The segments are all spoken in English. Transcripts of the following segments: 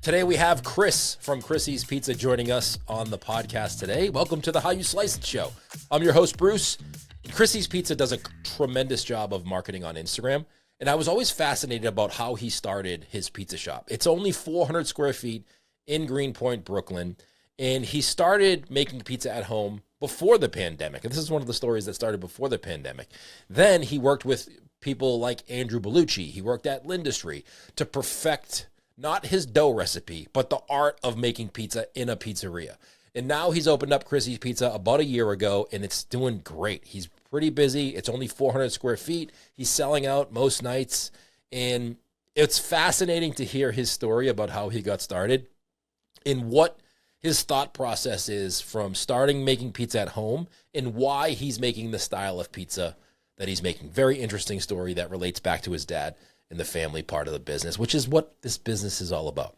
Today we have Chris from Chrissy's Pizza joining us on the podcast today. Welcome to the How You Slice It show. I'm your host, Bruce. Chrissy's Pizza does a tremendous job of marketing on Instagram, and I was always fascinated about how he started his pizza shop. It's only 400 square feet in Greenpoint, Brooklyn, and he started making pizza at home before the pandemic. And this is one of the stories that started before the pandemic. Then he worked with people like Andrew Bellucci. He worked at Lindustry to perfect not his dough recipe, but the art of making pizza in a pizzeria. And now he's opened up Chrissy's Pizza about a year ago, and it's doing great. He's pretty busy. It's only 400 square feet. He's selling out most nights. And it's fascinating to hear his story about how he got started and what his thought process is from starting making pizza at home and why he's making the style of pizza that he's making. Very interesting story that relates back to his dad and the family part of the business, which is what this business is all about.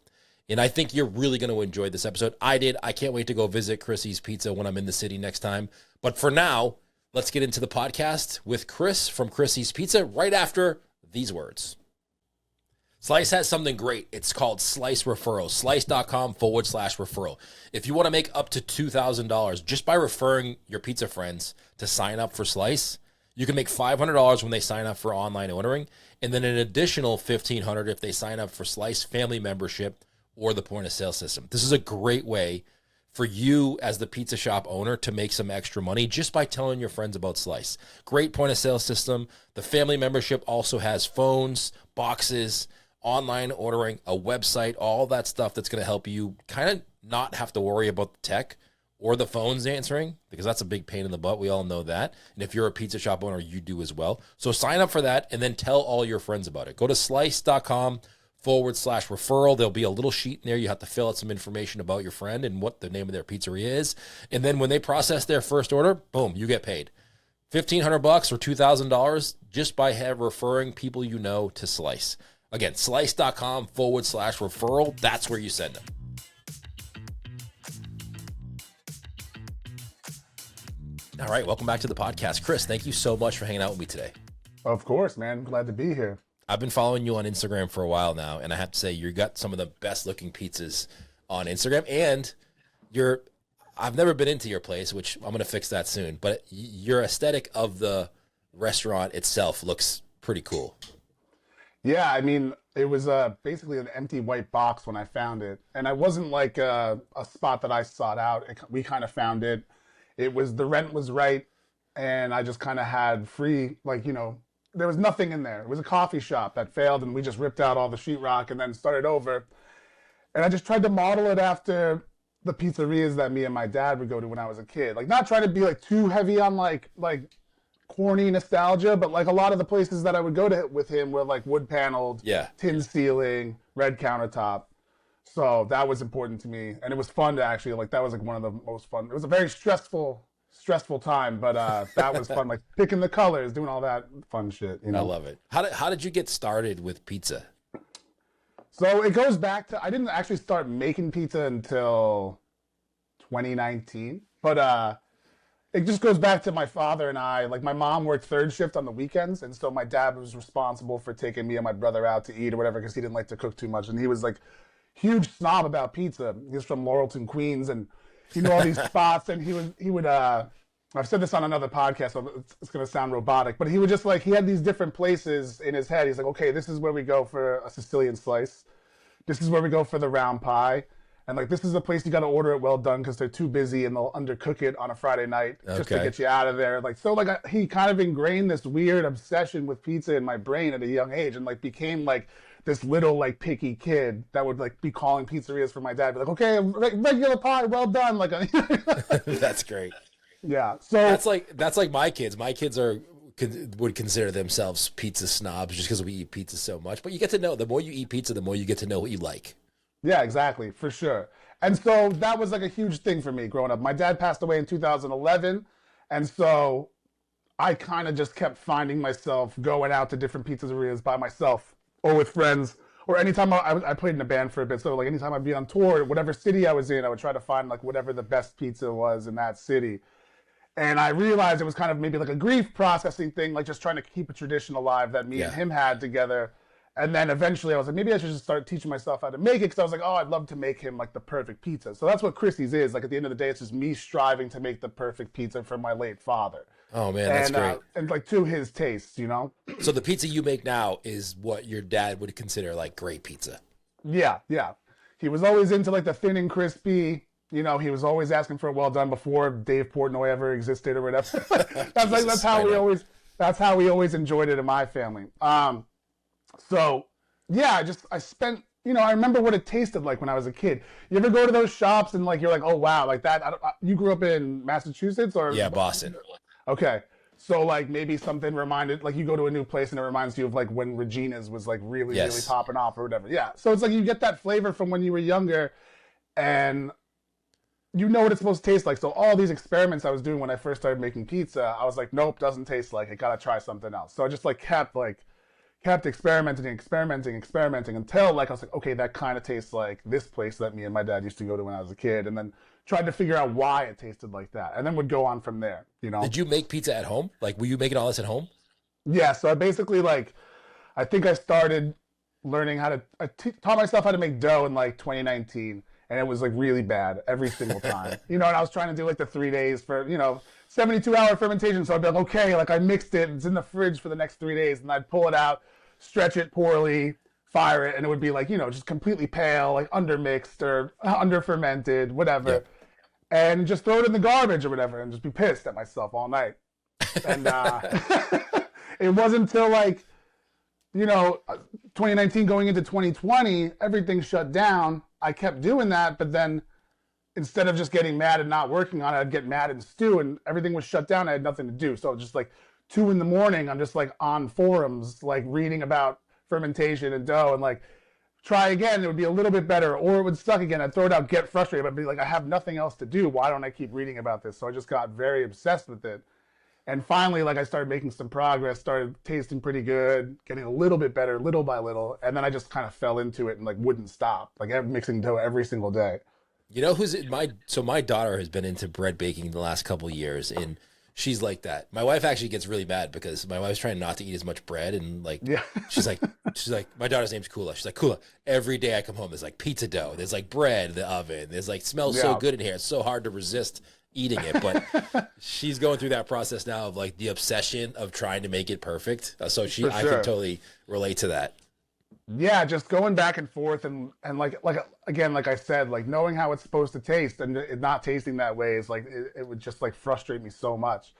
And I think you're really going to enjoy this episode. I did. I can't wait to go visit Chrissy's Pizza when I'm in the city next time. But for now, let's get into the podcast with Chris from Chrissy's Pizza right after these words. Slice has something great. It's called Slice Referral. Slice.com/referral. If you want to make up to $2,000 just by referring your pizza friends to sign up for Slice, you can make $500 when they sign up for online ordering, and then an additional $1,500 if they sign up for Slice family membership or the point of sale system. This is a great way for you as the pizza shop owner to make some extra money just by telling your friends about Slice. Great point of sale system. The family membership also has phones, boxes, online ordering, a website, all that stuff that's going to help you kind of not have to worry about the tech or the phones answering, because that's a big pain in the butt. We all know that. And if you're a pizza shop owner, you do as well. So sign up for that and then tell all your friends about it. Go to slice.com/referral. There'll be a little sheet in there. You have to fill out some information about your friend and what the name of their pizzeria is. And then when they process their first order, boom, you get paid $1,500 or $2,000 just by referring people you know to Slice. Again, slice.com/referral. That's where you send them. All right, welcome back to the podcast. Chris, thank you so much for hanging out with me today. Of course, man. Glad to be here. I've been following you on Instagram for a while now, and I have to say you got some of the best looking pizzas on Instagram. And I've never been into your place, which I'm going to fix that soon, but your aesthetic of the restaurant itself looks pretty cool. Yeah, I mean, it was basically an empty white box when I found it. And it wasn't like a spot that I sought out. We kind of found it. The rent was right, and I just kind of had free, there was nothing in there. It was a coffee shop that failed, and we just ripped out all the sheetrock and then started over. And I just tried to model it after the pizzerias that me and my dad would go to when I was a kid. Like, not trying to be too heavy on like corny nostalgia, but like a lot of the places that I would go to with him were like wood paneled, tin ceiling, red countertop. So that was important to me, and it was fun to actually that was like one of the most fun. It was a very stressful time, but that was fun, like picking the colors, doing all that fun shit. I love it. How did you get started with pizza? So it goes back to, I didn't actually start making pizza until 2019, but it just goes back to my father and I. Like, my mom worked third shift on the weekends, and so my dad was responsible for taking me and my brother out to eat or whatever, because he didn't like to cook too much, and he was like huge snob about pizza. He's from Laurelton, Queens, and he knew all these spots, and he would I've said this on another podcast, so it's going to sound robotic, but he would just he had these different places in his head. He's like, okay, this is where we go for a Sicilian slice. This is where we go for the round pie. And this is the place you got to order it well done, because they're too busy and they'll undercook it on a Friday night just to get you out of there. He kind of ingrained this weird obsession with pizza in my brain at a young age, and became this little picky kid that would be calling pizzerias for my dad. Be like, okay, regular pie, well done. That's great. Yeah. So that's like my kids. My kids would consider themselves pizza snobs just because we eat pizza so much. But you get to know, the more you eat pizza, the more you get to know what you like. Yeah, exactly, for sure. And so that was a huge thing for me growing up. My dad passed away in 2011, and so I kind of just kept finding myself going out to different pizzerias by myself or with friends, or anytime I played in a band for a bit. So anytime I'd be on tour, whatever city I was in, I would try to find whatever the best pizza was in that city. And I realized it was kind of maybe a grief processing thing, just trying to keep a tradition alive that me and him had together. And then eventually I was like, maybe I should just start teaching myself how to make it, because I was like, oh, I'd love to make him like the perfect pizza. So that's what Chrissy's is. Like at the end of the day, it's just me striving to make the perfect pizza for my late father. Oh man, that's great. And like to his tastes, you know? So the pizza you make now is what your dad would consider like great pizza. Yeah, yeah. He was always into like the thin and crispy. You know, he was always asking for it well done before Dave Portnoy ever existed or whatever. That's how we always enjoyed it in my family. So yeah, I spent, you know, I remember what it tasted like when I was a kid. You ever go to those shops and like you're like, oh wow, like that. You grew up in Massachusetts or? Yeah, Boston. Okay. So like maybe something reminded, like you go to a new place and it reminds you of like when Regina's was like really popping off or whatever. Yeah. So it's like you get that flavor from when you were younger, and you know what it's supposed to taste like. So all these experiments I was doing when I first started making pizza, I was like, nope, doesn't taste like it. Gotta try something else. So I just kept experimenting until like I was like, okay, that kind of tastes like this place that me and my dad used to go to when I was a kid, and then tried to figure out why it tasted like that, and then would go on from there, you know. Did you make pizza at home? Like, were you making all this at home? Yeah, so I basically I think I started learning taught myself how to make dough in like 2019, and it was like really bad every single time. You know, and I was trying to do like the 3 days for, you know, 72-hour fermentation, so I'd be like, okay, like I mixed it, it's in the fridge for the next 3 days, and I'd pull it out, stretch it poorly, fire it, and it would be like, you know, just completely pale, like undermixed or under-fermented, whatever. Yep. And just throw it in the garbage or whatever and just be pissed at myself all night. And it wasn't until like, you know, 2019 going into 2020, everything shut down. I kept doing that, but then instead of just getting mad and not working on it, I'd get mad and stew, and everything was shut down. I had nothing to do. So just like 2 a.m, I'm just like on forums, like reading about fermentation and dough, and like try again, it would be a little bit better, or it would suck again. I'd throw it out, get frustrated, but be like, I have nothing else to do. Why don't I keep reading about this? So I just got very obsessed with it. And finally, like I started making some progress, started tasting pretty good, getting a little bit better, little by little. And then I just kind of fell into it and like wouldn't stop, like mixing dough every single day. You know my daughter has been into bread baking the last couple of years, and she's like that. My wife actually gets really mad because my wife's trying not to eat as much bread, and like, yeah. she's like, my daughter's name's Kula. She's like, Kula, every day I come home, there's like pizza dough, there's like bread in the oven, there's like smells so good in here. It's so hard to resist eating it. But she's going through that process now of like the obsession of trying to make it perfect. So I can totally relate to that. Yeah, just going back and forth and like again, like I said, like knowing how it's supposed to taste and it not tasting that way is like it would just like frustrate me so much.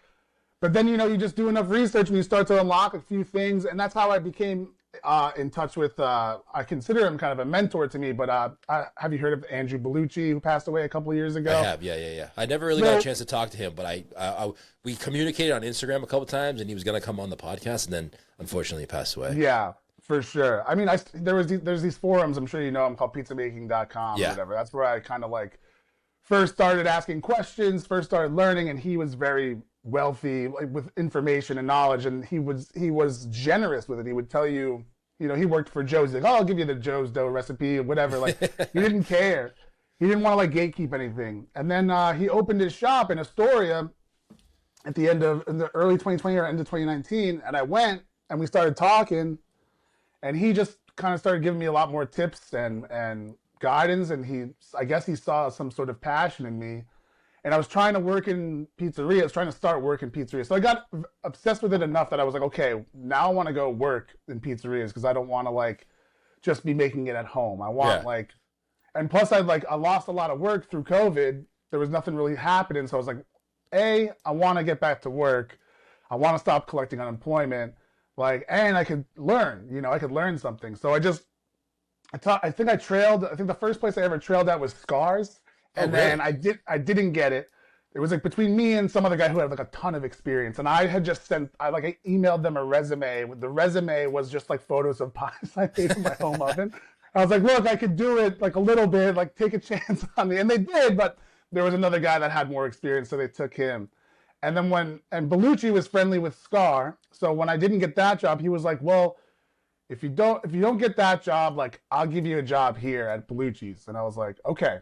But then, you know, you just do enough research and you start to unlock a few things, and that's how I became in touch with I consider him kind of a mentor to me. But have you heard of Andrew Bellucci, who passed away a couple of years ago? I have, yeah. I never really got a chance to talk to him, but we communicated on Instagram a couple times, and he was going to come on the podcast, and then unfortunately he passed away. Yeah. For sure. I mean, there's these forums, I'm sure you know them, called pizzamaking.com or whatever. That's where I kind of like first started asking questions, first started learning, and he was very wealthy, like with information and knowledge, and he was generous with it. He would tell you, you know, he worked for Joe's. He's like, oh, I'll give you the Joe's dough recipe or whatever. Like, he didn't care. He didn't want to like gatekeep anything. And then he opened his shop in Astoria in the early 2020 or end of 2019, and I went and we started talking. And he just kind of started giving me a lot more tips and guidance, and I guess he saw some sort of passion in me. And I was trying to work in pizzerias, trying to start work in pizzerias. So I got obsessed with it enough that I was like, okay, now I want to go work in pizzerias because I don't want to like just be making it at home. I want and plus I lost a lot of work through COVID. There was nothing really happening. So I was like, I want to get back to work. I want to stop collecting unemployment. Like, and I could learn, you know, I could learn something. So I think the first place I ever trailed at was Scars. And then I didn't get it. It was like between me and some other guy who had like a ton of experience. And I had just I emailed them a resume. The resume was just like photos of pies I made in my home oven. I was like, look, I could do it like a little bit, like take a chance on me. And they did, but there was another guy that had more experience, so they took him. And then and Bellucci was friendly with Scar, so when I didn't get that job, he was like, well, if you don't get that job, like I'll give you a job here at Bellucci's. And I was like, okay.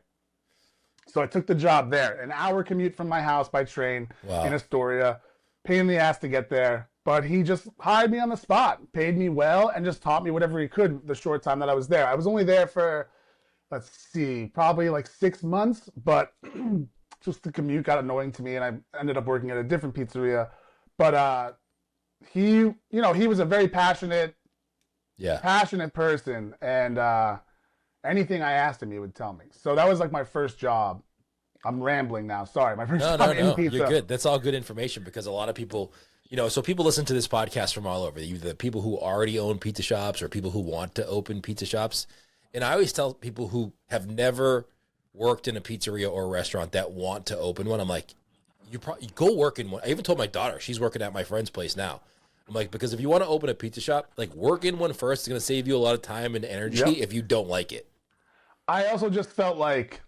So I took the job there, an hour commute from my house by train in Astoria, pain in the ass to get there. But he just hired me on the spot, paid me well, and just taught me whatever he could the short time that I was there. I was only there for, let's see, probably like 6 months, but just the commute got annoying to me, and I ended up working at a different pizzeria. But he was a very passionate person, and anything I asked him, he would tell me. So that was like my first job. I'm rambling now. Sorry, my first job in pizza. You're good. That's all good information because a lot of people, so people listen to this podcast from all over. The people who already own pizza shops or people who want to open pizza shops. And I always tell people who have never worked in a pizzeria or a restaurant that want to open one, I'm like, you go work in one. I even told my daughter, she's working at my friend's place now. I'm like, because if you want to open a pizza shop, like work in one first. It's going to save you a lot of time and energy if you don't like it. I also just felt like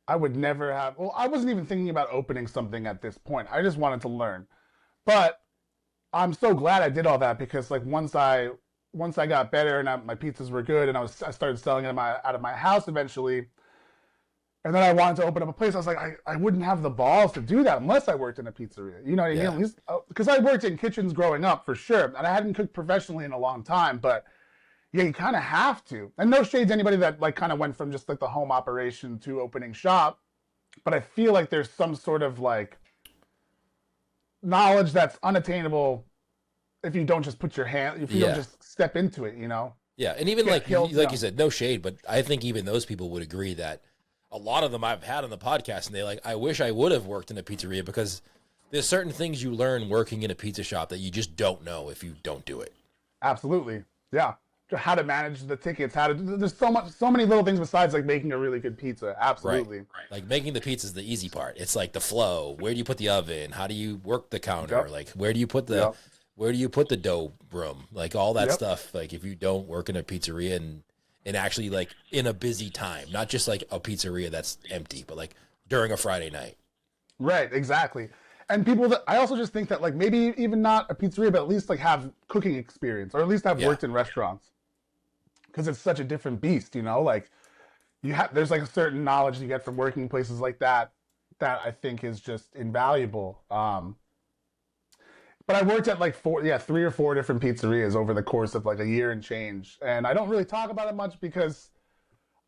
I would never have, I wasn't even thinking about opening something at this point. I just wanted to learn. But I'm so glad I did all that because like once I got better and my pizzas were good and I started selling them out of my house eventually, and then I wanted to open up a place. I was like, I wouldn't have the balls to do that unless I worked in a pizzeria. You know what I mean? At least because I worked in kitchens growing up for sure, and I hadn't cooked professionally in a long time. But yeah, you kind of have to. And no shade to anybody that like kind of went from just like the home operation to opening shop. But I feel like there's some sort of like knowledge that's unattainable if you don't just put your hand, if you don't just step into it, Yeah, and even like you said, no shade, but I think even those people would agree that a lot of them I've had on the podcast, and they like, I wish I would have worked in a pizzeria because there's certain things you learn working in a pizza shop that you just don't know if you don't do it. Absolutely, yeah. How to manage the tickets, there's so many little things besides like making a really good pizza. Absolutely. Right. Like making the pizza is the easy part. It's like the flow. Where do you put the oven? How do you work the counter? Yep. Like where do you put the dough room? Like all that stuff. Like if you don't work in a pizzeria and actually like in a busy time, not just like a pizzeria that's empty, but like during a Friday night. Right, exactly. And people that I also just think that like maybe even not a pizzeria, but at least like have cooking experience or at least have worked in restaurants. Because it's such a different beast, like there's like a certain knowledge you get from working places like that I think is just invaluable. But I worked at like 3 or 4 different pizzerias over the course of like a year and change, and I don't really talk about it much because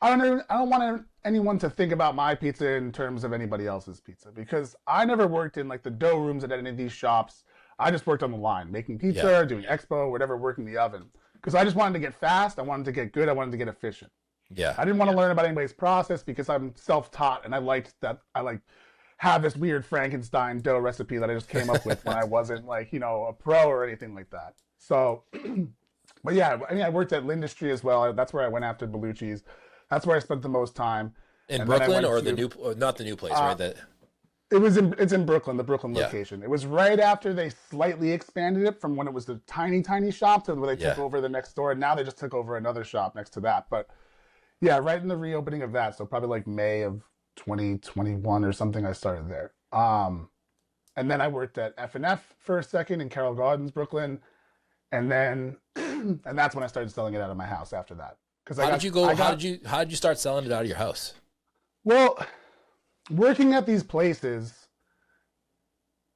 I don't want anyone to think about my pizza in terms of anybody else's pizza because I never worked in like the dough rooms at any of these shops. I just worked on the line, making pizza, doing expo, whatever, working the oven. Because I just wanted to get fast, I wanted to get good, I wanted to get efficient. Yeah. I didn't want to learn about anybody's process because I'm self-taught and I liked that I have this weird Frankenstein dough recipe that I just came up with when I wasn't like, a pro or anything like that. So, but yeah, I mean, I worked at L'Industrie as well. That's where I went after Bellucci's. That's where I spent the most time. In Brooklyn or not the new place, right? It's in Brooklyn, the Brooklyn location. It was right after they slightly expanded it from when it was the tiny, tiny shop to where they took over the next door. And now they just took over another shop next to that. But yeah, right in the reopening of that. So probably like May of 2021 or something, I started there. And then I worked at F&F for a second in Carroll Gardens, Brooklyn. And then, and that's when I started selling it out of my house after that. How did you start selling it out of your house? Well, working at these places,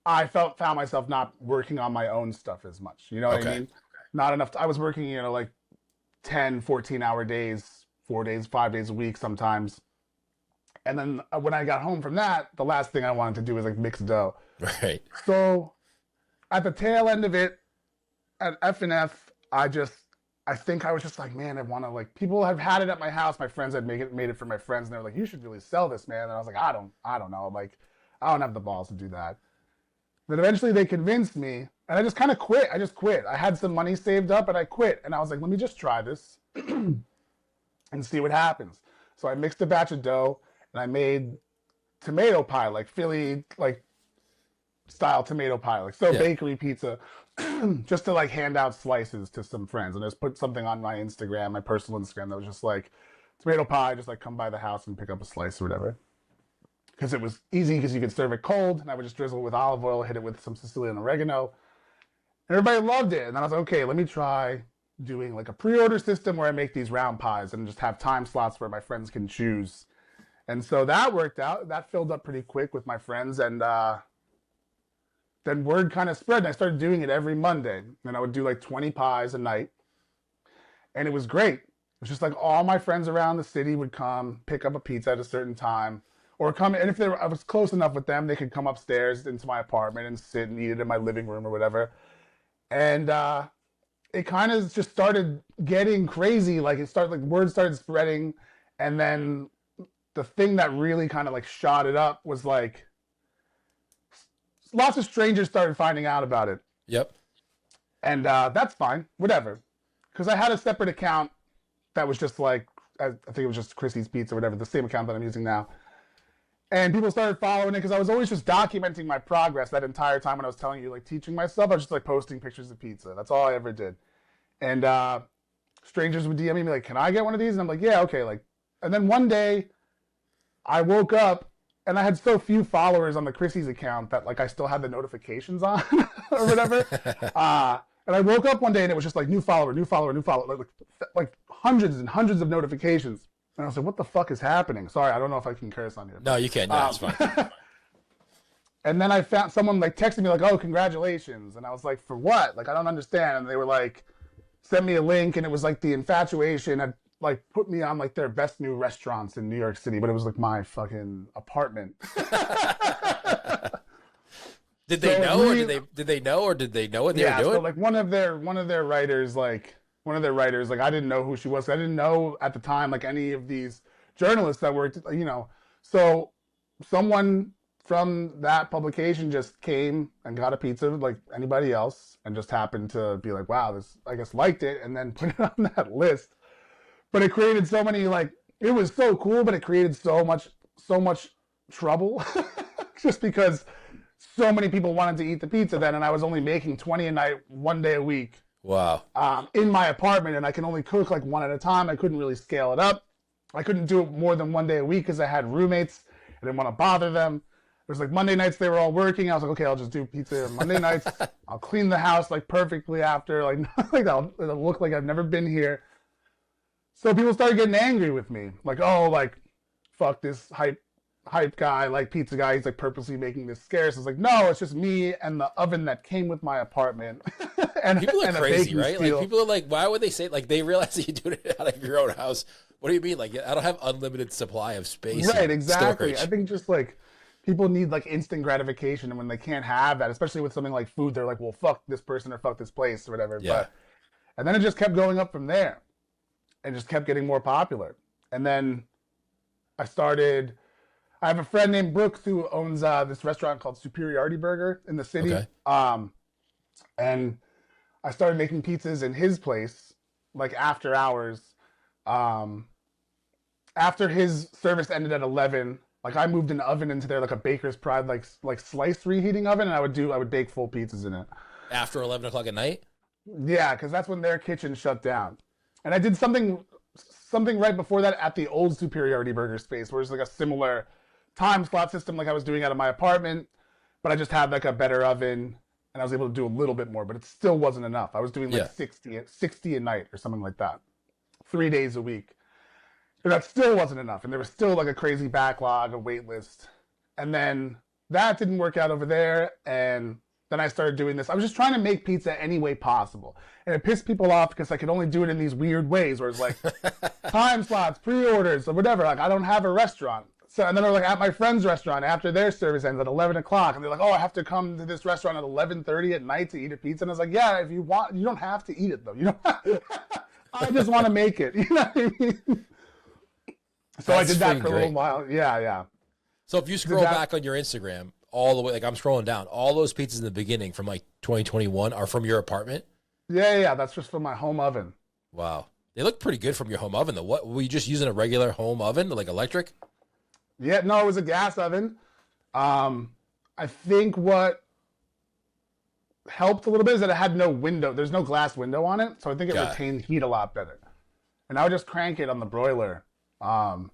I found myself not working on my own stuff as much. You know what I mean? Not enough. I was working, like 10, 14-hour days, 4 days, 5 days a week sometimes. And then when I got home from that, the last thing I wanted to do was like mix dough. Right. So at the tail end of it, at F&F, I think I was just like, man, I want to like, people have had it at my house. My friends had made it for my friends. And they were like, you should really sell this, man. And I was like, I don't know. Like, I don't have the balls to do that. Then eventually they convinced me and I just kind of quit. I just quit. I had some money saved up and I quit. And I was like, let me just try this and see what happens. So I mixed a batch of dough and I made tomato pie, like Philly, like style tomato pie, like bakery pizza, just to like hand out slices to some friends. And I just put something on my Instagram, my personal Instagram, that was just like tomato pie, just like come by the house and pick up a slice or whatever. Because it was easy because you could serve it cold, and I would just drizzle it with olive oil, hit it with some Sicilian oregano. And everybody loved it. And then I was like, okay, let me try doing like a pre-order system where I make these round pies and just have time slots where my friends can choose. And so that worked out. That filled up pretty quick with my friends. And then then word kind of spread, and I started doing it every Monday. And I would do like 20 pies a night. And it was great. It was just like all my friends around the city would come, pick up a pizza at a certain time, or come. And if I was close enough with them, they could come upstairs into my apartment and sit and eat it in my living room or whatever. And it kind of just started getting crazy. Like word started spreading. And then the thing that really kind of like shot it up was like lots of strangers started finding out about it. Yep. And that's fine, whatever. Because I had a separate account that was just like, I think it was just Chrissy's Pizza or whatever, the same account that I'm using now. And people started following it because I was always just documenting my progress that entire time when I was telling you, like teaching myself. I was just like posting pictures of pizza. That's all I ever did. And strangers would DM me like, can I get one of these? And I'm like, yeah, okay. Like, and then one day I woke up and I had so few followers on the Chrissy's account that like I still had the notifications on or whatever. And I woke up one day and it was just like new follower, like hundreds and hundreds of notifications. And I was like, what the fuck is happening? Sorry, I don't know if I can curse on here. No, you can't. No, it's fine. And then I found someone like texted me like, oh, congratulations. And I was like, for what? Like, I don't understand. And they were like, sent me a link and it was like the Infatuation had like put me on like their best new restaurants in New York City, but it was like my fucking apartment. Did they know, or did they know what they were doing? So like one of their writers, I didn't know who she was. I didn't know at the time like any of these journalists that worked, you know. So someone from that publication just came and got a pizza like anybody else, and just happened to be like, wow, this I guess liked it, and then put it on that list. But it created so many like it was so cool, but it created so much trouble just because so many people wanted to eat the pizza then, and I was only making 20 a night, 1 day a week. Wow. In my apartment, and I can only cook like one at a time. I couldn't really scale it up. I couldn't do it more than 1 day a week because I had roommates. I didn't want to bother them. It was like Monday nights they were all working. I was like, okay, I'll just do pizza on Monday nights. I'll clean the house like perfectly after, like it'll look like I've never been here. So people started getting angry with me, like, oh, like, fuck this hype guy, like pizza guy. He's like purposely making this scarce. It's like, no, it's just me and the oven that came with my apartment. And people are crazy, right? Steel. Like people are like, why would they say like they realize that you do it out of your own house? What do you mean? Like I don't have unlimited supply of space. Right, exactly. Storage. I think just like people need like instant gratification, and when they can't have that, especially with something like food, they're like, well, fuck this person or fuck this place or whatever. Yeah. And then it just kept going up from there, and just kept getting more popular. And then I have a friend named Brooks who owns this restaurant called Superiority Burger in the city. Okay. And I started making pizzas in his place, like after hours. After his service ended at 11, like I moved an oven into there, like a baker's pride, like slice reheating oven, and I would bake full pizzas in it. After 11 o'clock at night? Yeah, because that's when their kitchen shut down. And I did something right before that at the old Superiority Burger space, where it's like a similar time slot system like I was doing out of my apartment, but I just had like a better oven, and I was able to do a little bit more, but it still wasn't enough. I was doing like 60 a night or something like that, 3 days a week. And that still wasn't enough, and there was still like a crazy backlog, a wait list. And then that didn't work out over there, and then I started doing this. I was just trying to make pizza any way possible. And it pissed people off because I could only do it in these weird ways where it's like time slots, pre-orders, or whatever. Like I don't have a restaurant. So, and then I was like at my friend's restaurant after their service ends at 11 o'clock. And they're like, oh, I have to come to this restaurant at 11:30 at night to eat a pizza. And I was like, yeah, if you want, you don't have to eat it though. You don't I just want to make it. You know what I mean? So I did that for a little while. Yeah. So if you scroll back on your Instagram all the way, like I'm scrolling down, all those pizzas in the beginning from like 2021 are from your apartment? Yeah. That's just from my home oven. Wow. They look pretty good from your home oven though. What, were you just using a regular home oven, like electric? Yeah, no, it was a gas oven. I think what helped a little bit is that it had no window. There's no glass window on it, so I think it retained heat a lot better. And I would just crank it on the broiler and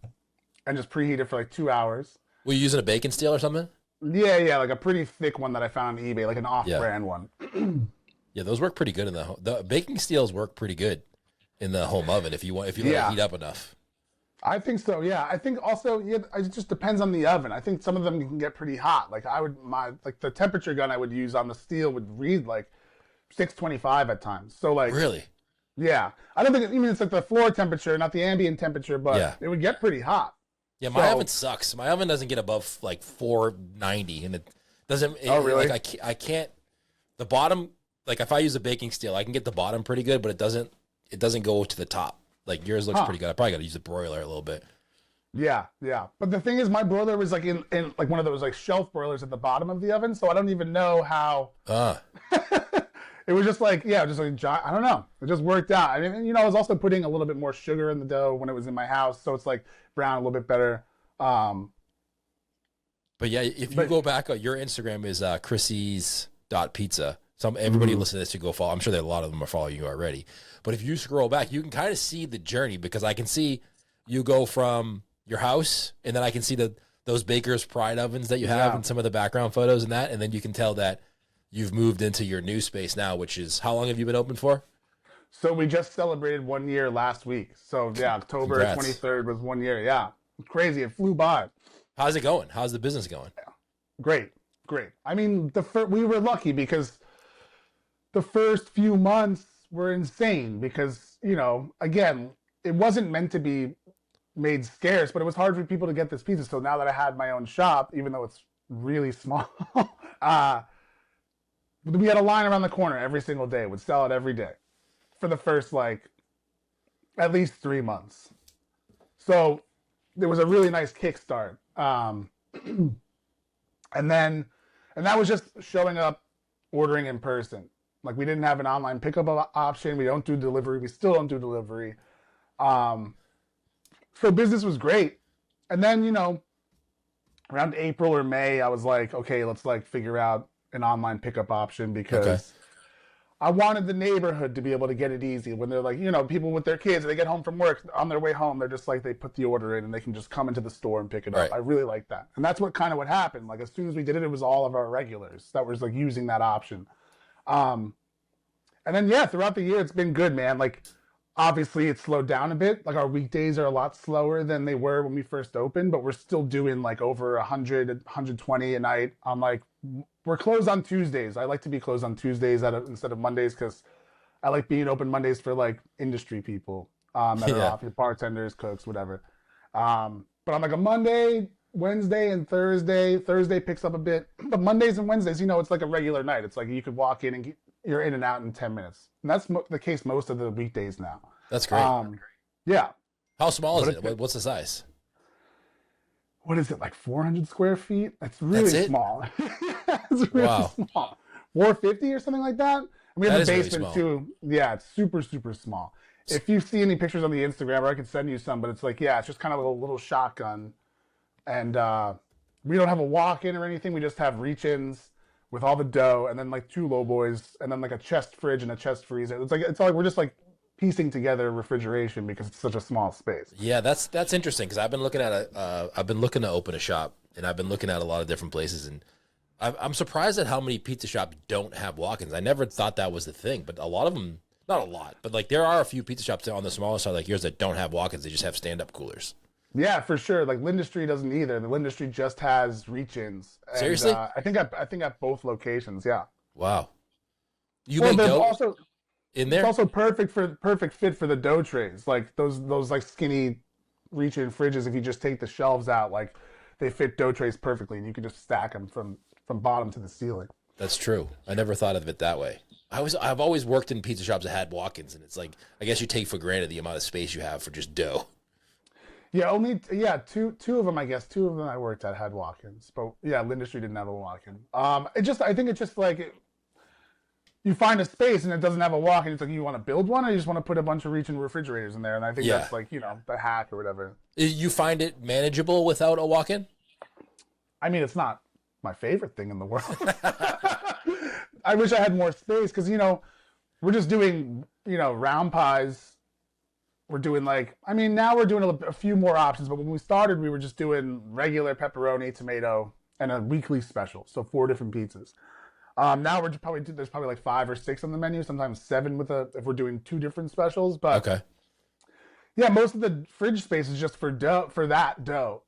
just preheat it for like 2 hours. Were you using a bacon steel or something? Yeah, like a pretty thick one that I found on eBay, like an off-brand one. Yeah, those work pretty good in the baking steels work pretty good in the home oven if you let it heat up enough. I think so. Yeah, I think also it just depends on the oven. I think some of them can get pretty hot. Like like the temperature gun I would use on the steel would read like 625 at times. So like Really? yeah, I don't think even it's like the floor temperature, not the ambient temperature, but Yeah. it would get pretty hot. Yeah, my So oven sucks. My oven doesn't get above like 490, and it doesn't. oh really? Like I can't. The bottom, like if I use a baking steel, I can get the bottom pretty good, but it doesn't. It doesn't go to the top. Like yours looks pretty good. I probably got to use a broiler a little bit. Yeah, yeah. But the thing is, my broiler was like in like one of those like shelf broilers at the bottom of the oven, so I don't even know how. It was just like just like I don't know. It just worked out. I mean, I was also putting a little bit more sugar in the dough when it was in my house, so it's like brown a little bit better. But yeah, if you go back, your Instagram is Chrissy's.pizza. Everybody listening to this should go follow. I'm sure that a lot of them are following you already. But if you scroll back, you can kind of see the journey, because I can see you go from your house, and then I can see those Baker's Pride ovens that you have and some of the background photos and that, and then you can tell that you've moved into your new space now, which is, how long have you been open for? So we just celebrated 1 year last week. So yeah, October 23rd was 1 year. Yeah, crazy. It flew by. How's it going? How's the business going? Great. I mean, we were lucky because the first few months were insane because, again, it wasn't meant to be made scarce, but it was hard for people to get this pizza. So now that I had my own shop, even though it's really small, we had a line around the corner every single day. Would sell it every day for the first like at least 3 months. So there was a really nice kickstart. And that was just showing up, ordering in person. Like we didn't have an online pickup option. We don't do delivery. We still don't do delivery. So business was great. And then, around April or May, I was like, okay, let's like figure out an online pickup option because I wanted the neighborhood to be able to get it easy when they're like, people with their kids, they get home from work on their way home. They're just like, they put the order in and they can just come into the store and pick it up. I really like that. And that's what happened. Like as soon as we did it, it was all of our regulars that was like using that option. And then, throughout the year, it's been good, man. Like, obviously, it slowed down a bit. Like, our weekdays are a lot slower than they were when we first opened, but we're still doing, like, over 100, 120 a night. We're closed on Tuesdays. I like to be closed on Tuesdays instead of Mondays because I like being open Mondays for, like, industry people that are off, bartenders, cooks, whatever. But on, like, a Monday, Wednesday, and Thursday. Thursday picks up a bit. But Mondays and Wednesdays, it's like a regular night. It's like you could walk in and you're in and out in 10 minutes. And that's the case most of the weekdays now. That's great. Yeah. How small is it? What's the size? What is it, like 400 square feet? It's really small. It's really small. 450 or something like that? And we have a basement too. Yeah, it's super, super small. If you see any pictures on the Instagram, or I could send you some, but it's like, it's just kind of a little shotgun. And we don't have a walk-in or anything. We just have reach-ins with all the dough, and then like 2 low boys, and then like a chest fridge and a chest freezer. It's like we're just like piecing together refrigeration because it's such a small space. Yeah, that's interesting because I've been looking at I've been looking to open a shop, and I've been looking at a lot of different places, and I'm surprised at how many pizza shops don't have walk-ins. I never thought that was the thing, but a lot of them, not a lot, but like there are a few pizza shops on the smaller side like yours that don't have walk-ins. They just have stand-up coolers. Yeah, for sure. Like Lindustry doesn't either. The Lindustry just has reach-ins. And, seriously? I think at both locations. Yeah. Wow. You make dough also in there? It's also perfect fit for the dough trays. Like those like skinny reach-in fridges. If you just take the shelves out, like they fit dough trays perfectly, and you can just stack them from bottom to the ceiling. That's true. I never thought of it that way. I've always worked in pizza shops that had walk-ins, and it's like I guess you take for granted the amount of space you have for just dough. Yeah, two of them, I guess. 2 of them I worked at had walk-ins. But yeah, Lindustry didn't have a walk-in. I think it's just like you find a space and it doesn't have a walk-in. It's like you want to build one or you just want to put a bunch of reach-in refrigerators in there. And I think that's like, the hack or whatever. You find it manageable without a walk-in? I mean, it's not my favorite thing in the world. I wish I had more space because, we're just doing, round pies. We're doing now we're doing a few more options, but when we started, we were just doing regular pepperoni, tomato, and a weekly special. So 4 different pizzas. Now there's probably like 5 or 6 on the menu, sometimes 7 if we're doing 2 different specials. But okay. Yeah, most of the fridge space is just for dough, for that dough.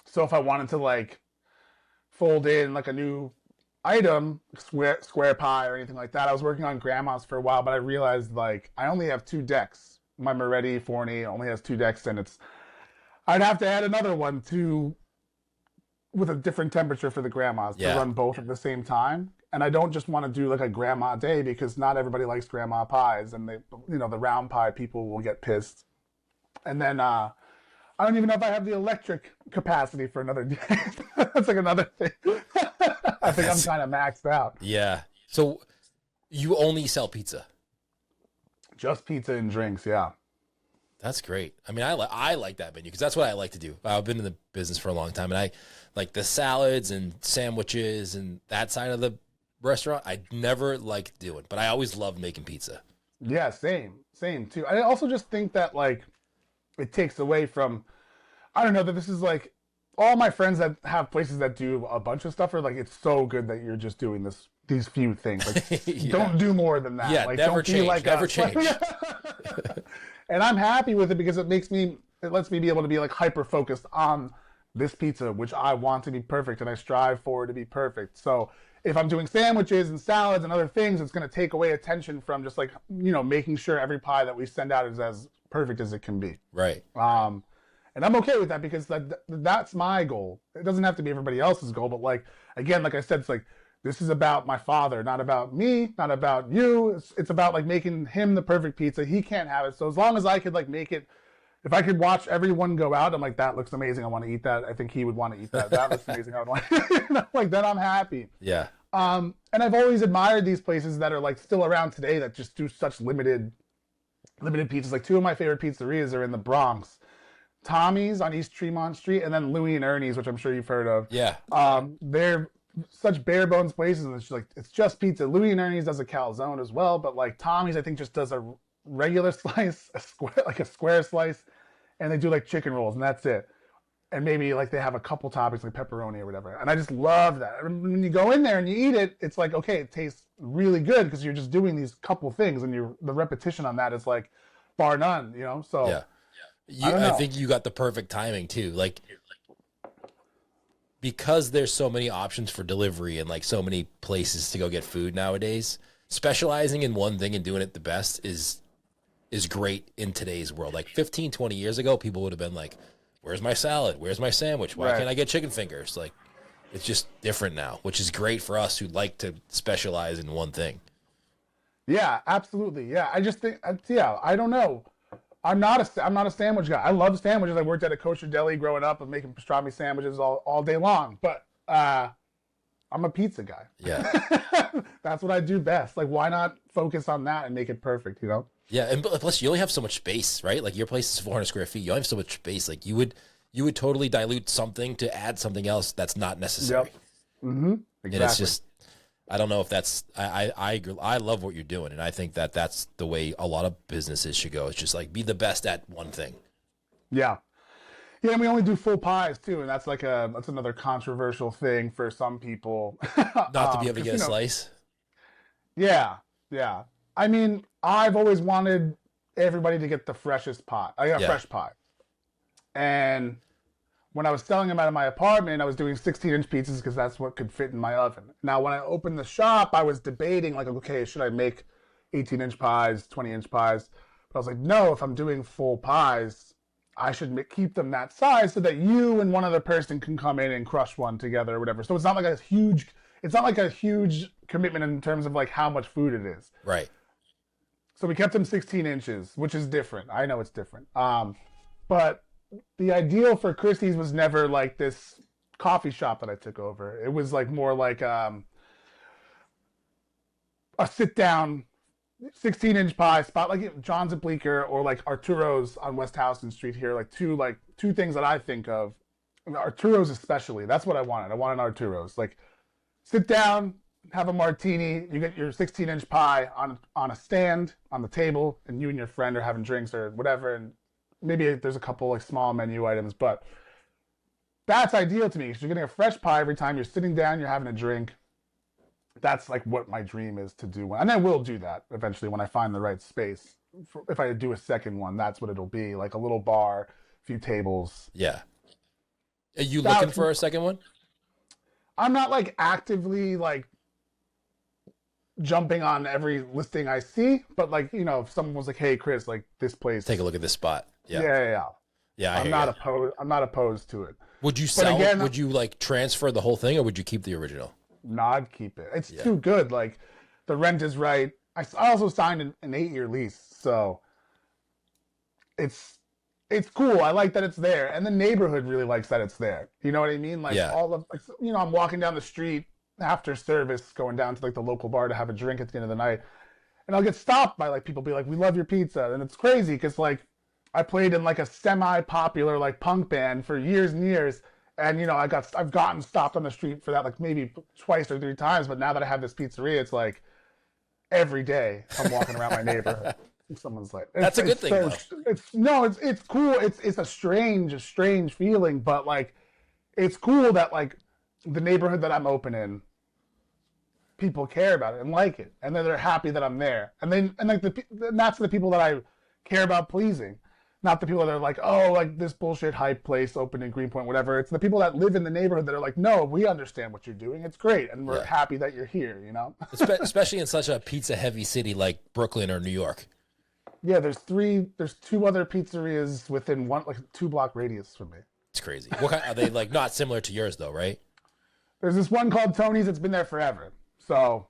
So if I wanted to like fold in like a new item, square pie or anything like that, I was working on grandma's for a while, but I realized like I only have two decks. My Moretti Forni only has two decks, and I'd have to add another one to with a different temperature for the grandmas to Yeah. run both at the same time. And I don't just want to do like a grandma day because not everybody likes grandma pies, and the round pie people will get pissed. And then I don't even know if I have the electric capacity for another day. That's like another thing. I think I'm kind of maxed out. Yeah. So you only sell pizza? Just pizza and drinks, yeah. That's great. I mean, I like that menu because that's what I like to do. I've been in the business for a long time, and I like the salads and sandwiches and that side of the restaurant. I never liked doing, but I always loved making pizza. Yeah, same too. I also just think that like it takes away from, I don't know, that this is like all my friends that have places that do a bunch of stuff are like, it's so good that you're just doing these few things. Like, Yeah. don't do more than that. Yeah, like, never don't be change. like Never us. change. And I'm happy with it because it lets me be able to be like hyper focused on this pizza, which I want to be perfect and I strive for it to be perfect. So if I'm doing sandwiches and salads and other things, it's going to take away attention from just like, making sure every pie that we send out is as perfect as it can be. Right. And I'm okay with that because that's my goal. It doesn't have to be everybody else's goal, but like, again, like I said, it's like, this is about my father, not about me, not about you. It's about like making him the perfect pizza. He can't have it. So as long as I could like make it, if I could watch everyone go out, I'm like, that looks amazing. I want to eat that. I think he would want to eat that. That looks amazing. I would want like, then I'm happy. Yeah. And I've always admired these places that are like still around today that just do such limited pizzas. Like two of my favorite pizzerias are in the Bronx. Tommy's on East Tremont Street, and then Louie and Ernie's, which I'm sure you've heard of. Yeah. They're such bare bones places, and it's just pizza. Louie and Ernie's does a calzone as well, but like Tommy's, I think just does a regular slice, a square slice, and they do like chicken rolls, and that's it. And maybe like they have a couple toppings like pepperoni or whatever. And I just love that. When you go in there and you eat it, it's like, okay, it tastes really good because you're just doing these couple things, and the repetition on that is like bar none, So Yeah. I think you got the perfect timing too. Like, because there's so many options for delivery and like so many places to go get food nowadays, specializing in one thing and doing it the best is great in today's world. Like 15, 20 years ago, people would have been like, where's my salad? Where's my sandwich? Why can't I get chicken fingers? Like, it's just different now, which is great for us who like to specialize in one thing. Yeah, absolutely. Yeah, I just think, I don't know. I'm not a sandwich guy. I love sandwiches. I worked at a kosher deli growing up and making pastrami sandwiches all day long. But I'm a pizza guy. Yeah. That's what I do best. Like, why not focus on that and make it perfect, Yeah, and plus you only have so much space, right? Like your place is 400 square feet. You only have so much space. Like you would totally dilute something to add something else that's not necessary. Yep. Mm-hmm. Exactly. And it's just, I don't know if that's, I agree. I love what you're doing. And I think that that's the way a lot of businesses should go. It's just like, be the best at one thing. Yeah. Yeah, and we only do full pies too. And that's that's another controversial thing for some people. Not to be able to get a slice. Yeah. Yeah. I mean, I've always wanted everybody to get the freshest pie. I got fresh pie. And when I was selling them out of my apartment, I was doing 16-inch pizzas because that's what could fit in my oven. Now, when I opened the shop, I was debating, like, okay, should I make 18-inch pies, 20-inch pies? But I was like, no, if I'm doing full pies, I should keep them that size so that you and one other person can come in and crush one together or whatever. So it's not like a huge commitment in terms of like how much food it is. Right. So we kept them 16 inches, which is different. I know it's different. But the ideal for Chrissy's was never like this coffee shop that I took over. It was like more like a sit down 16-inch pie spot, like John's at Bleecker or like Arturo's on West Houston Street here. Like two things that I think of. Arturo's especially. That's what I wanted. I wanted Arturo's. Like sit down, have a martini. You get your 16-inch pie on a stand on the table, and you and your friend are having drinks or whatever, and maybe there's a couple like small menu items, but that's ideal to me because you're getting a fresh pie every time you're sitting down, you're having a drink. That's like what my dream is to do. And I will do that eventually when I find the right space. if I do a second one, that's what it'll be, like a little bar, a few tables. Yeah. Are you looking for a second one? I'm not like actively like jumping on every listing I see, but like, you know, if someone was like, "Hey, Chris, like this place, Take a look at this spot." Yeah. Yeah. I'm not opposed to it. Would you sell? Again, would you like transfer the whole thing, or would you keep the original? No, I'd keep it. It's too good. Like the rent is right. I also signed an 8-year lease, so it's cool. I like that it's there, and the neighborhood really likes that it's there. You know what I mean? Like all of, like, you know, I'm walking down the street after service, going down to like the local bar to have a drink at the end of the night, and I'll get stopped by like people be like, "We love your pizza," and it's crazy because like I played in like a semi-popular like punk band for years and years, and you know I've gotten stopped on the street for that like maybe twice or 3 times, but now that I have this pizzeria, it's like every day I'm walking around my neighborhood. Someone's like, that's a good thing. It's cool. It's a strange feeling, but like it's cool that like the neighborhood that I'm open in, people care about it and like it, and then they're happy that I'm there, and that's the people that I care about pleasing. Not the people that are like, oh, like this bullshit hype place open in Greenpoint, whatever. It's the people that live in the neighborhood that are like, no, we understand what you're doing. It's great, and we're happy that you're here, you know? Especially in such a pizza-heavy city like Brooklyn or New York. Yeah, there's 2 other pizzerias within 2-block radius from me. It's crazy. What kind, are they like not similar to yours though, right? There's this one called Tony's that's been there forever. So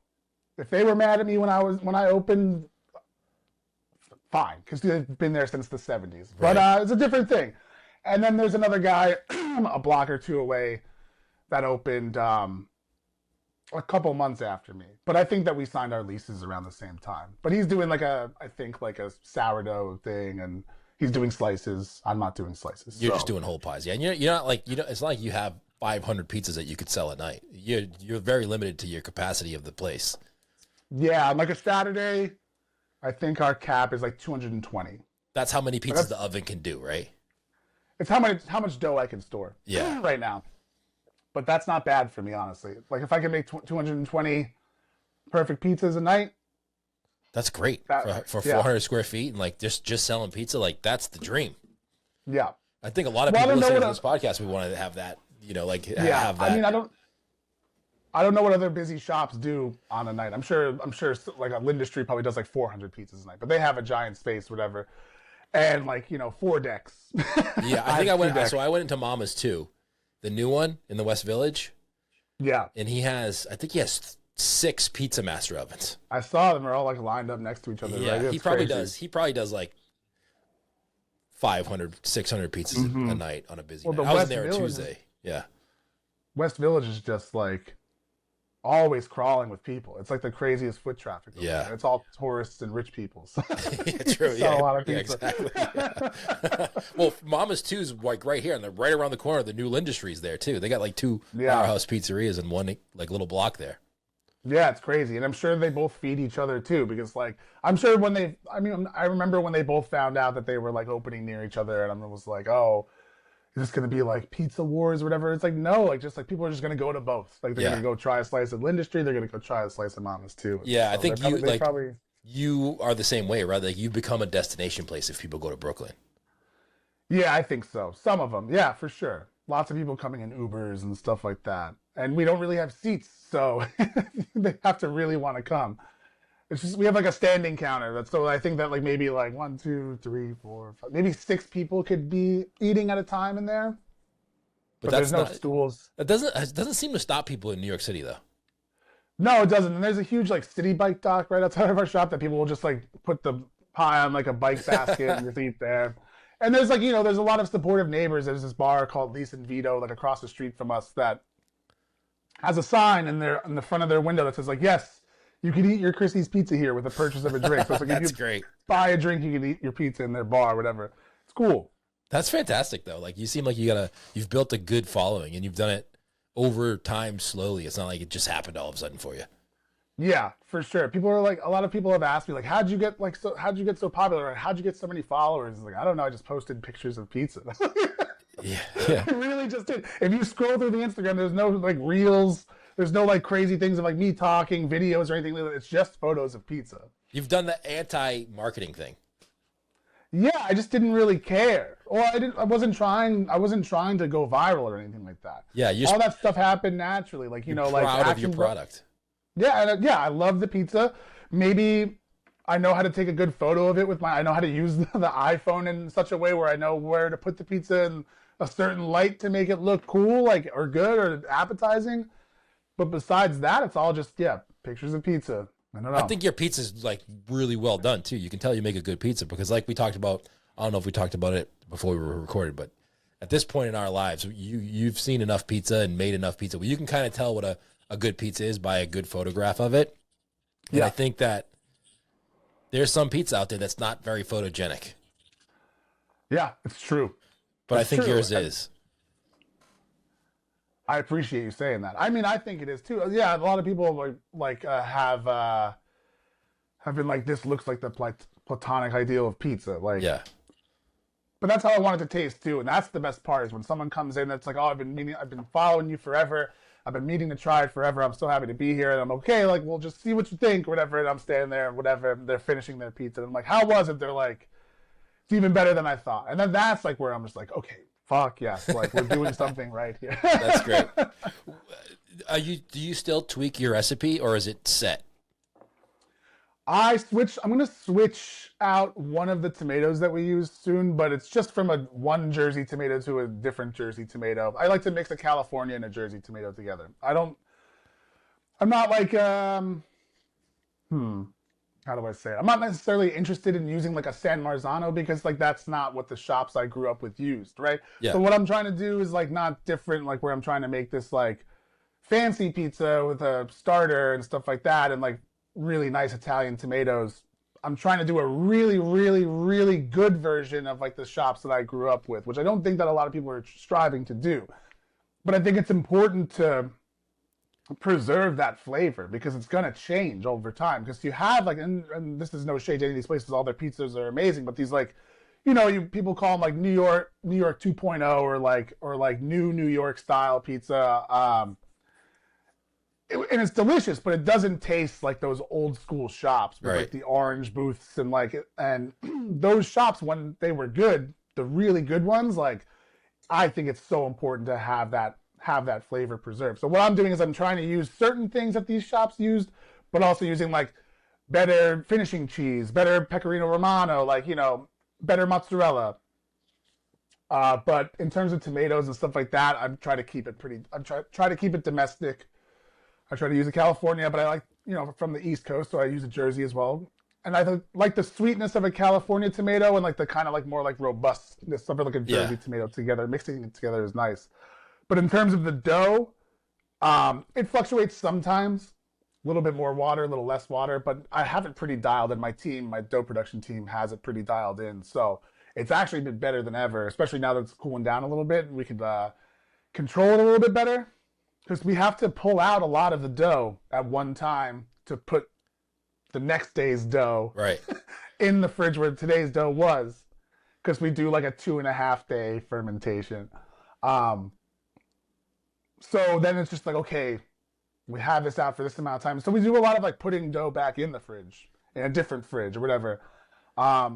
if they were mad at me when I opened, fine, because they've been there since the 70s. Right. But it's a different thing. And then there's another guy a block or 2 away that opened a couple months after me. But I think that we signed our leases around the same time. But he's doing like a sourdough thing, and he's doing slices. I'm not doing slices. You're just doing whole pies. Yeah, and you're not like, you know, it's not like you have 500 pizzas that you could sell at night. You're very limited to your capacity of the place. Yeah, on like a Saturday, I think our cap is like 220. That's how many pizzas the oven can do, right? It's how much dough I can store. Yeah. Right now. But that's not bad for me, honestly. Like if I can make 220 perfect pizzas a night. That's great for 400 square feet and like just selling pizza. Like that's the dream. Yeah. I think a lot of people listening to this podcast, we wanted to have that, you know, like have that. I mean, I don't know what other busy shops do on a night. I'm sure like a Lindustry probably does like 400 pizzas a night, but they have a giant space, whatever. And like, you know, 4 decks. Yeah. I think I went into Mama's too. The new one in the West Village. Yeah. And he has 6 Pizza Master ovens. I saw them. They're all like lined up next to each other. Yeah. Right? He probably does like 500, 600 pizzas a night on a busy night. I was there on Tuesday. Yeah. West Village is just like always crawling with people. It's like the craziest foot traffic. Yeah. It's all tourists and rich people. So yeah, true. Yeah. A lot of pizza. Exactly. Well, Mama's 2 is like right here, and they're right around the corner. The new Lindustry's there too. They got like 2 powerhouse pizzerias in one like little block there. Yeah, it's crazy. And I'm sure they both feed each other too, because like I'm sure I remember when they both found out that they were like opening near each other, and I was like, oh, is this going to be like pizza wars or whatever? It's like, no, like just like people are just going to go to both. Like they're going to go try a slice of Lindustry. They're going to go try a slice of Mama's too. Yeah, so I think you are the same way, right? Like you become a destination place if people go to Brooklyn. Yeah, I think so. Some of them. Yeah, for sure. Lots of people coming in Ubers and stuff like that. And we don't really have seats, so they have to really want to come. It's just, we have like a standing counter. So I think that like maybe like 1, 2, 3, 4, 5, maybe 6 people could be eating at a time in there. But there's no stools. It doesn't seem to stop people in New York City though. No, it doesn't. And there's a huge like city bike dock right outside of our shop that people will just like put the pie on like a bike basket and just eat there. And there's like, you know, there's a lot of supportive neighbors. There's this bar called Lisa and Vito, like across the street from us, that has a sign in the front of their window that says like, yes, you can eat your Chrissy's pizza here with the purchase of a drink. So it's like That's if you great. Buy a drink, you can eat your pizza in their bar or whatever. It's cool. That's fantastic though. Like you seem like you've built a good following and you've done it over time slowly. It's not like it just happened all of a sudden for you. Yeah, for sure. People are like, a lot of people have asked me like, how'd you get so popular? Or how'd you get so many followers? It's like, I don't know. I just posted pictures of pizza. Yeah. I really just did. If you scroll through the Instagram, there's no like reels. There's no like crazy things of like me talking, videos or anything like that. It's just photos of pizza. You've done the anti-marketing thing Yeah, I just didn't really care. Or I wasn't trying to go viral or anything like that. Yeah, All that stuff happened naturally. Like, you're like proud of your product. Yeah, and, yeah, I love the pizza. Maybe I know how to take a good photo of it I know how to use the iPhone in such a way where I know where to put the pizza in a certain light to make it look cool, like, or good or appetizing. But besides that, it's all just, yeah, pictures of pizza. I don't know. I think your pizza's like really well done too. You can tell you make a good pizza because, like we talked about, I don't know if we talked about it before we were recorded, but at this point in our lives, you've seen enough pizza and made enough pizza where you can kind of tell what a good pizza is by a good photograph of it. And Yeah. I think that there's some pizza out there that's not very photogenic. Yeah, it's true. But It's I think true. yours is. I appreciate you saying that. I mean, I think it is too. Yeah, a lot of people have been like, this looks like the platonic ideal of pizza. Like, Yeah. but that's how I want it to taste too, and that's the best part is when someone comes in that's like, oh, I've been following you forever. I've been meaning to try it forever. I'm so happy to be here, and I'm okay. Like, we'll just see what you think, or whatever. And I'm standing there, and whatever. And they're finishing their pizza, and I'm like, how was it? They're like, it's even better than I thought. And then that's like where I'm just like, okay, fuck yes, like we're doing something right here. That's great. Do you still tweak your recipe or is it set? I'm going to switch out one of the tomatoes that we use soon, but it's just from one Jersey tomato to a different Jersey tomato. I like to mix a California and a Jersey tomato together. I'm not like, how do I say it? I'm not necessarily interested in using like a San Marzano because like that's not what the shops I grew up with used, right? Yeah. So what I'm trying to do is like not different, like where I'm trying to make this like fancy pizza with a starter and stuff like that and like really nice Italian tomatoes. I'm trying to do a really, really, really good version of like the shops that I grew up with, which I don't think that a lot of people are striving to do. But I think it's important to preserve that flavor because it's going to change over time. Because you have like, and this is no shade to any of these places, all their pizzas are amazing, but these like, people call them like New York 2.0 or like New York style pizza. And it's delicious, but it doesn't taste like those old school shops with like the orange booths and those shops when they were good, the really good ones, like I think it's so important to have that flavor preserved. So what I'm doing is I'm trying to use certain things that these shops used, but also using like better finishing cheese, better pecorino romano, like, better mozzarella. But in terms of tomatoes and stuff like that, I'm trying to keep it try to keep it domestic. I try to use a California, but I like, from the East Coast, so I use a Jersey as well. And I like the sweetness of a California tomato and like the kind of like more like robustness of like a Jersey tomato together. Mixing it together is nice. But in terms of the dough, it fluctuates sometimes. A little bit more water, a little less water, but I have it pretty dialed in. My dough production team has it pretty dialed in. So it's actually been better than ever, especially now that it's cooling down a little bit. We can control it a little bit better. Because we have to pull out a lot of the dough at one time to put the next day's dough in the fridge where today's dough was. Because we do like a 2.5 day fermentation. So then it's just like, okay, we have this out for this amount of time. So we do a lot of like putting dough back in the fridge, in a different fridge or whatever. But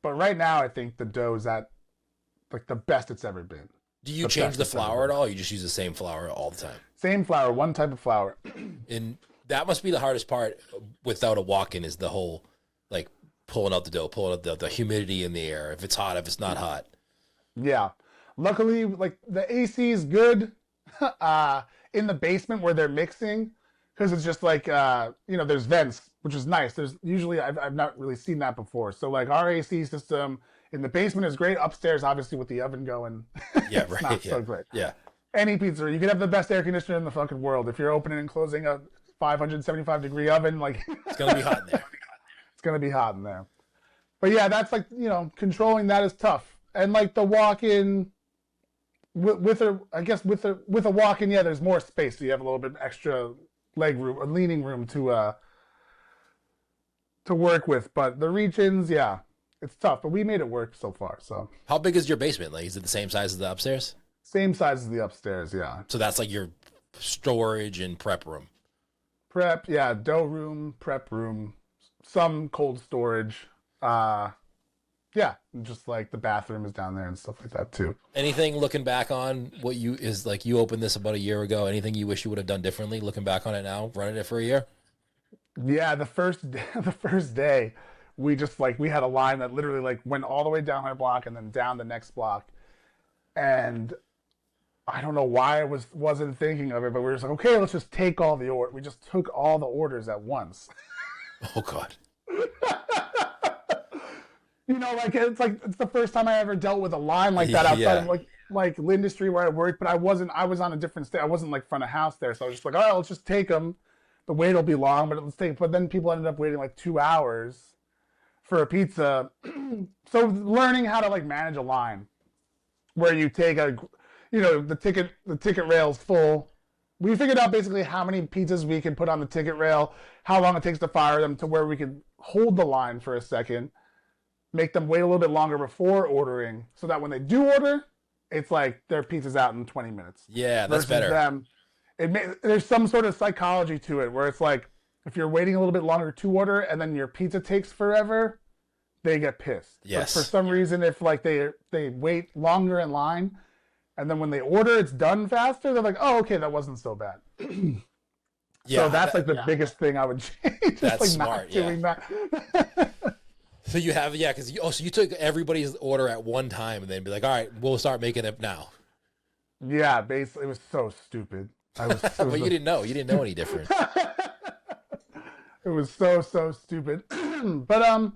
right now I think the dough is at like the best it's ever been. Do you change the flour at all? Or you just use the same flour all the time? Same flour, one type of flour. And that must be the hardest part without a walk-in is the whole, like, pulling out the dough, pulling out the humidity in the air, if it's hot, if it's not hot. Yeah. Luckily, like, the AC is good in the basement where they're mixing because it's just like, there's vents, which is nice. There's usually, I've not really seen that before. So, like, our AC system in the basement is great. Upstairs, obviously, with the oven going, it's not so great. Yeah. Any pizzeria, you can have the best air conditioner in the fucking world. If you're opening and closing a 575-degree oven, like it's gonna be hot in there. It's gonna be hot in there. But yeah, that's like controlling that is tough. And like the walk-in with a walk-in, yeah, there's more space, so you have a little bit extra leg room or leaning room to work with. But the reach-ins, yeah, it's tough. But we made it work so far. So how big is your basement? Like, is it the same size as the upstairs? Same size as the upstairs, yeah. So that's like your storage and prep room. Prep, yeah, dough room, prep room, some cold storage. Yeah, Yeah, just like the bathroom is down there and stuff like that too. Anything looking back on what you opened this about a year ago, anything you wish you would have done differently looking back on it now, running it for a year? Yeah, the first day, we just like we had a line that literally like went all the way down our block and then down the next block, and I don't know why I wasn't thinking of it, but we were just like, okay, let's just take all the orders. We just took all the orders at once. Oh God. You know, like it's the first time I ever dealt with a line like that outside of like Lindustry where I worked, but I was on a different state. I wasn't like front of house there, so I was just like, oh, let's just take them. The wait will be long, but let's take. But then people ended up waiting like 2 hours for a pizza. So learning how to like manage a line where you take the ticket rail's full. We figured out basically how many pizzas we can put on the ticket rail, how long it takes to fire them, to where we could hold the line for a second, make them wait a little bit longer before ordering, so that when they do order, it's like their pizza's out in 20 minutes. Yeah, that's better. There's some sort of psychology to it where it's like if you're waiting a little bit longer to order and then your pizza takes forever, they get pissed. Yes. But for some reason, if like they wait longer in line, and then when they order, it's done faster, they're like, oh, okay, that wasn't so bad. Yeah, so that's like the biggest thing I would change. That's like smart. Not doing that. So you have, because you took everybody's order at one time and then be like, all right, we'll start making it now. Yeah, basically, it was so stupid. But you didn't know. You didn't know any different. It was so stupid. But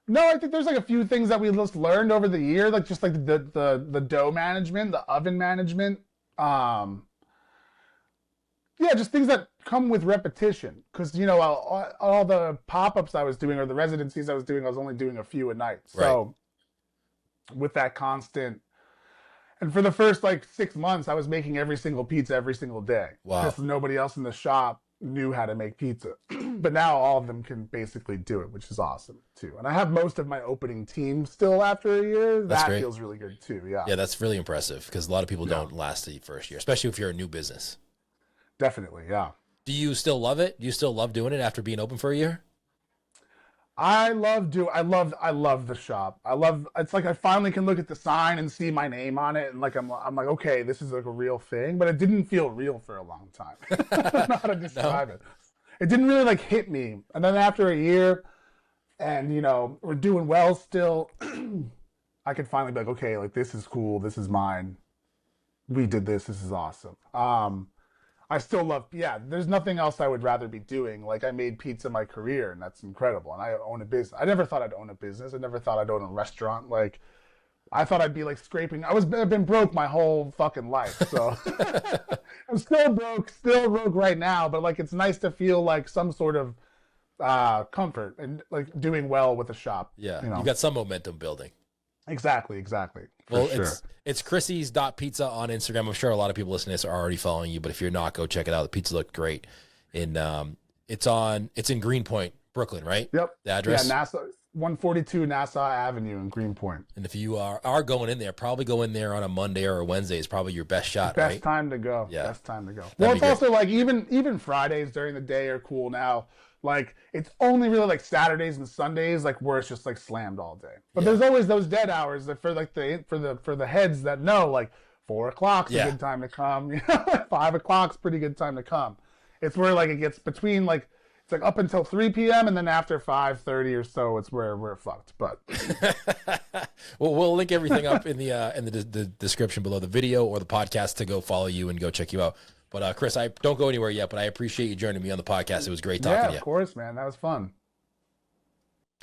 no, I think there's like a few things that we just learned over the year, like just like the dough management, the oven management. Yeah, just things that come with repetition. Because, all the pop-ups I was doing or the residencies I was doing, I was only doing a few a night. So with that constant... And for the first, 6 months, I was making every single pizza every single day. Wow. Because nobody else in the shop knew how to make pizza. But now all of them can basically do it, which is awesome, too. And I have most of my opening team still after a year. That feels really good, too, yeah. Yeah, that's really impressive, because a lot of people don't last the first year, especially if you're a new business. Definitely, yeah. Do you still love it? Do you still love doing it after being open for a year? I love the shop. It's like I finally can look at the sign and see my name on it, and like I'm like, okay, this is like a real thing, but it didn't feel real for a long time. I don't know how to describe it. It didn't really hit me. And then after a year and we're doing well still, I could finally be like, okay, this is cool, this is mine. We did this is awesome. I still love, there's nothing else I would rather be doing. Like, I made pizza my career, and that's incredible. And I own a business. I never thought I'd own a business. I never thought I'd own a restaurant. Like, I thought I'd be, scraping. I've been broke my whole fucking life, so. I'm still broke right now, but, it's nice to feel, some sort of comfort and, doing well with a shop. Yeah, you got some momentum building. Exactly. Well, it's Chrissy's.pizza on Instagram. I'm sure a lot of people listening to this are already following you, but if you're not, go check it out. The pizza looked great. And it's in Greenpoint, Brooklyn, right? Yep. The address? Yeah, 142 Nassau Avenue in Greenpoint. And if you are going in there, probably go in there on a Monday or a Wednesday is probably your best shot, Best right? time to go. Yeah. Best time to go. Well, it's also even Fridays during the day are cool now. It's only really Saturdays and Sundays where it's just slammed all day. But there's always those dead hours that for the heads that know 4 o'clock's a good time to come. 5 o'clock's pretty good time to come. It's where it gets between it's up until 3 p.m. and then after 5:30 or so it's where we're fucked. But well, we'll link everything up in the description below the video or the podcast to go follow you and go check you out. But Chris, I don't go anywhere yet, but I appreciate you joining me on the podcast. It was great talking to you. Yeah, of course, man. That was fun.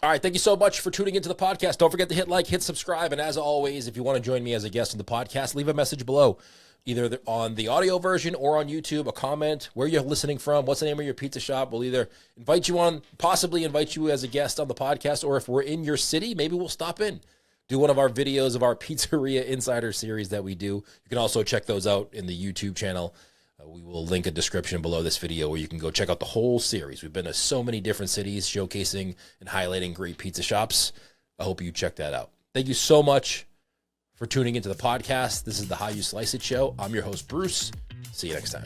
All right, thank you so much for tuning into the podcast. Don't forget to hit subscribe. And as always, if you want to join me as a guest on the podcast, leave a message below, either on the audio version or on YouTube, a comment, where you're listening from, what's the name of your pizza shop. We'll either possibly invite you as a guest on the podcast, or if we're in your city, maybe we'll stop in, do one of our videos of our Pizzeria Insider series that we do. You can also check those out in the YouTube channel. We will link a description below this video where you can go check out the whole series. We've been to so many different cities showcasing and highlighting great pizza shops. I hope you check that out. Thank you so much for tuning into the podcast. This is the How You Slice It show. I'm your host, Bruce. See you next time.